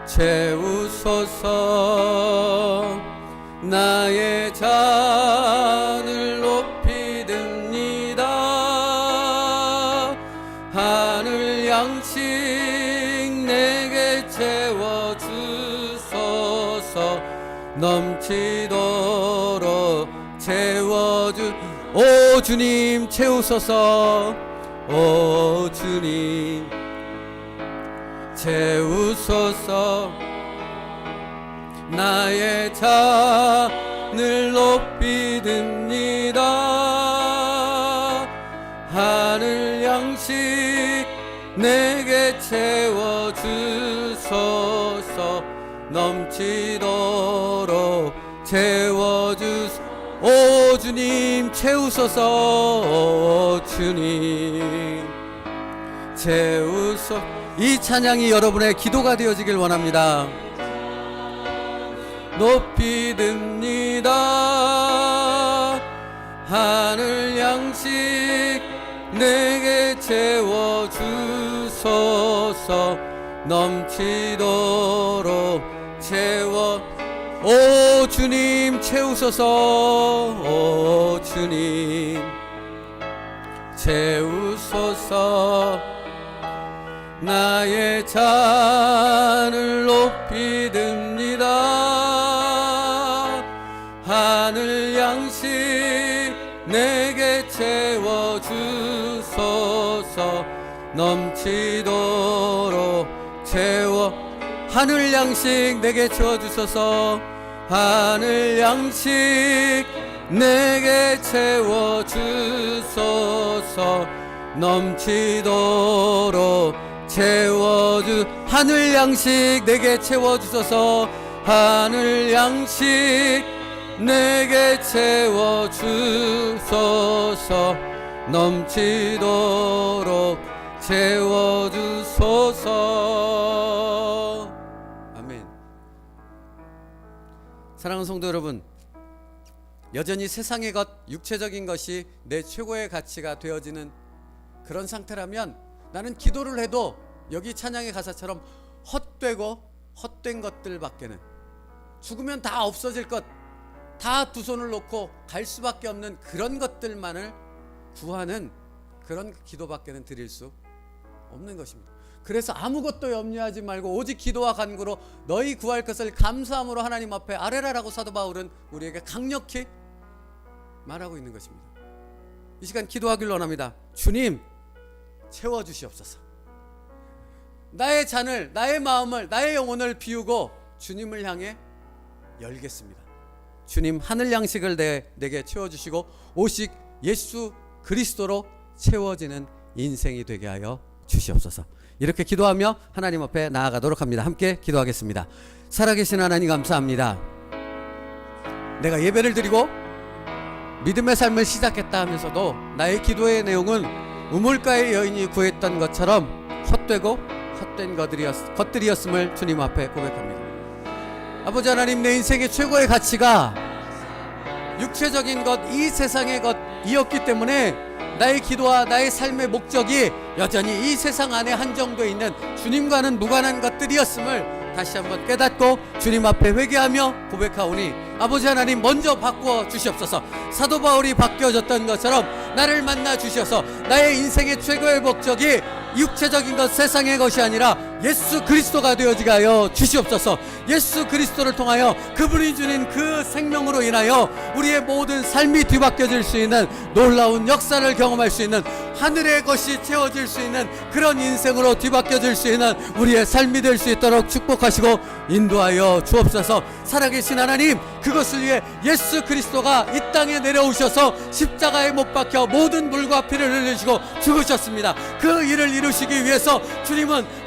채우소서. 나의 잔을 높이 듭니다. 하늘 양식 내게 채워주소서. 넘치도록 채워주. 오 주님 채우소서. 오 주님 채우소서. 나의 잔을 높이 듭니다. 하늘 양식 내게 채워주소서. 넘치도록 채워주소서. 오 주님 채우소서. 오 주님 채우소서. 이 찬양이 여러분의 기도가 되어지길 원합니다. 높이 듭니다. 하늘 양식 내게 채워주소서. 넘치도록 채워. 오 주님 채우소서. 오 주님 채우소서. 나의 잔을 높이 듭니다. 하늘 양식 내게 채워주소서. 넘치도록 하늘 양식 내게 채워주소서. 하늘 양식 내게 채워주소서. 넘치도록 하늘 양식 내게 채워주소서. 하늘 양식 내게 채워주소서. 넘치도록 채워주소서. 아멘. 사랑하는 성도 여러분, 여전히 세상의 것, 육체적인 것이 내 최고의 가치가 되어지는 그런 상태라면 나는 기도를 해도 여기 찬양의 가사처럼 헛되고 헛된 것들밖에는, 죽으면 다 없어질 것, 다 두 손을 놓고 갈 수밖에 없는 그런 것들만을 구하는 그런 기도밖에는 드릴 수 없는 것입니다. 그래서 아무것도 염려하지 말고 오직 기도와 간구로 너희 구할 것을 감사함으로 하나님 앞에 아뢰라라고 사도 바울은 우리에게 강력히 말하고 있는 것입니다. 이 시간 기도하길 원합니다. 주님, 채워주시옵소서. 나의 잔을, 나의 마음을, 나의 영혼을 비우고 주님을 향해 열겠습니다. 주님, 하늘 양식을 내게 채워주시고 오직 예수 그리스도로 채워지는 인생이 되게 하여 주시옵소서. 이렇게 기도하며 하나님 앞에 나아가도록 합니다. 함께 기도하겠습니다. 살아계신 하나님, 감사합니다. 내가 예배를 드리고 믿음의 삶을 시작했다 하면서도 나의 기도의 내용은 우물가의 여인이 구했던 것처럼 헛되고 헛된 것들이었음을 주님 앞에 고백합니다. 아버지 하나님, 내 인생의 최고의 가치가 육체적인 것, 이 세상의 것이었기 때문에 나의 기도와 나의 삶의 목적이 여전히 이 세상 안에 한정되어 있는 주님과는 무관한 것들이었음을 다시 한번 깨닫고 주님 앞에 회개하며 고백하오니 아버지 하나님, 먼저 바꾸어 주시옵소서. 사도 바울이 바뀌어졌던 것처럼 나를 만나 주셔서 나의 인생의 최고의 목적이 육체적인 것, 세상의 것이 아니라 예수 그리스도가 되어지게 하여 주시옵소서. 예수 그리스도를 통하여 그분이 주는 그 생명으로 인하여 우리의 모든 삶이 뒤바뀌어질 수 있는 놀라운 역사를 경험할 수 있는, 하늘의 것이 채워질 수 있는 그런 인생으로 뒤바뀌어질 수 있는 우리의 삶이 될 수 있도록 축복하시고 인도하여 주옵소서. 살아계신 하나님, 그것을 위해 예수 그리스도가 이 땅에 내려오셔서 십자가에 못 박혀 모든 물과 피를 흘리시고 죽으셨습니다. 그 일을 이루시기 위해서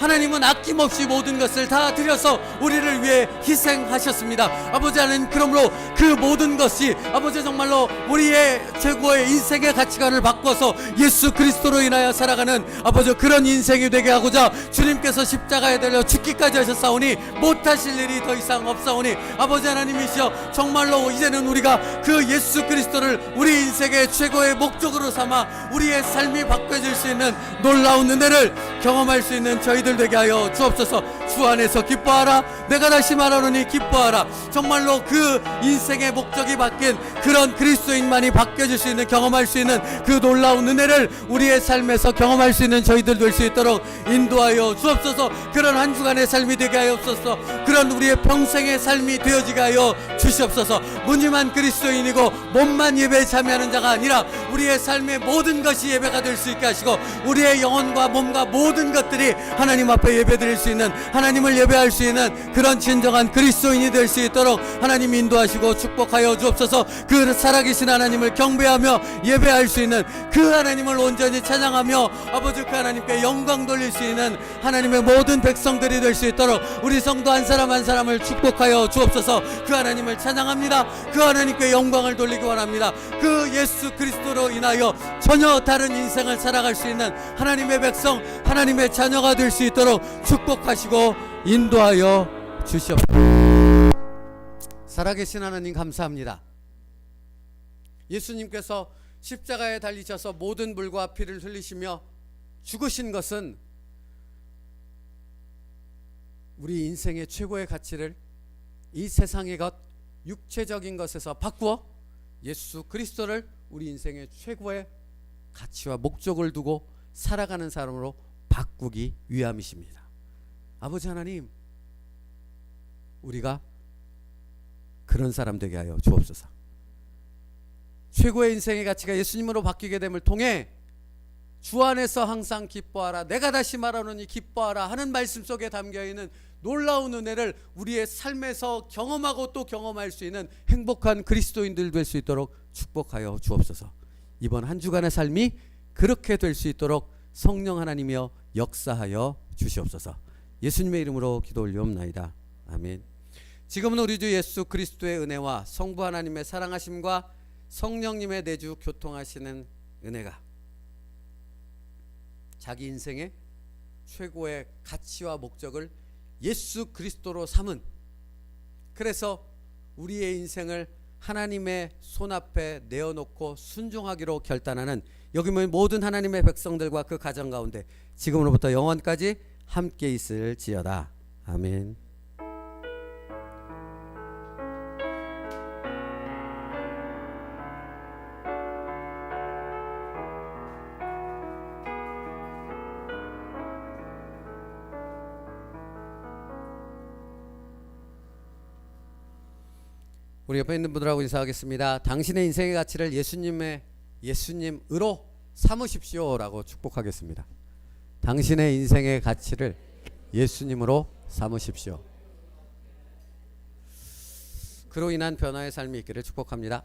하나님은 아낌없이 모든 것을 다 드려서 우리를 위해 희생하셨습니다. 아버지 하나님, 그러므로 그 모든 것이 아버지 정말로 우리의 최고의 인생의 가치관을 바꿔서 예수 그리스도로 인하여 살아가는 아버지 그런 인생이 되게 하고자 주님께서 십자가에 달려 죽기까지 하셨사오니 못하실 일이 더 이상 없사오니 아버지 하나님이시여, 정말로 이제는 우리가 그 예수 그리스도를 우리 인생의 최고의 목적으로 삼아 우리의 삶이 바뀌어질 수 있는 놀라운 은혜를 경험할 수 있는 저희들 되게 하여 주옵소서. 주 안에서 기뻐하라. 내가 다시 말하노니 기뻐하라. 정말로 그 인생의 목적이 바뀐 그런 그리스도인만이 바뀌어질 수 있는, 경험할 수 있는 그 놀라운 은혜를 우리의 삶에서 경험할 수 있는 저희들 될 수 있도록 인도하여 주옵소서. 그런 한 주간의 삶이 되게 하여 주옵소서. 그런 우리의 평생의 삶이 되어지게 하여 주시옵소서. 무늬만 그리스도인이고 몸만 예배에 참여하는 자가 아니라 우리의 삶의 모든 것이 예배가 될 수 있게 하시고 우리의 영혼과 몸과 모든 것들이 하나님 앞에 예배드릴 수 있는, 하나님을 예배할 수 있는 그런 진정한 그리스도인이 될 수 있도록 하나님 인도하시고 축복하여 주옵소서. 그 살아계신 하나님을 경배하며 예배할 수 있는, 그 하나님을 온전히 찬양하며 아버지 그 하나님께 영광 돌릴 수 있는 하나님의 모든 백성들이 될 수 있도록 우리 성도 한 사람 한 사람을 축복하여 주옵소서. 그 하나님을 찬양합니다. 그 하나님께 영광을 돌리기 원합니다. 그 예수 그리스도로 인하여 전혀 다른 인생을 살아갈 수 있는 하나님의 백성, 하나님의 자녀가 될 수 있도록 축복하시고 인도하여 주시옵소서. 살아계신 하나님, 감사합니다. 예수님께서 십자가에 달리셔서 모든 물과 피를 흘리시며 죽으신 것은 우리 인생의 최고의 가치를 이 세상의 것, 육체적인 것에서 바꾸어 예수 그리스도를 우리 인생의 최고의 가치와 목적을 두고 살아가는 사람으로 바꾸기 위함이십니다. 아버지 하나님, 우리가 그런 사람 되게 하여 주옵소서. 최고의 인생의 가치가 예수님으로 바뀌게 됨을 통해 주 안에서 항상 기뻐하라, 내가 다시 말하노니 기뻐하라 하는 말씀 속에 담겨있는 놀라운 은혜를 우리의 삶에서 경험하고 또 경험할 수 있는 행복한 그리스도인들 될 수 있도록 축복하여 주옵소서. 이번 한 주간의 삶이 그렇게 될 수 있도록 성령 하나님이여 역사하여 주시옵소서. 예수님의 이름으로 기도 올리옵나이다. 아멘. 지금은 우리 주 예수 그리스도의 은혜와 성부 하나님의 사랑하심과 성령님의 내주 교통하시는 은혜가 자기 인생의 최고의 가치와 목적을 예수 그리스도로 삼은, 그래서 우리의 인생을 하나님의 손앞에 내어놓고 순종하기로 결단하는 여기 모인 모든 하나님의 백성들과 그 가정 가운데 지금으로부터 영원까지 함께 있을지어다. 아멘. 우리 옆에 있는 분들하고 인사하겠습니다. 당신의 인생의 가치를 예수님으로 삼으십시오라고 축복하겠습니다. 당신의 인생의 가치를 예수님으로 삼으십시오. 그로 인한 변화의 삶이 있기를 축복합니다.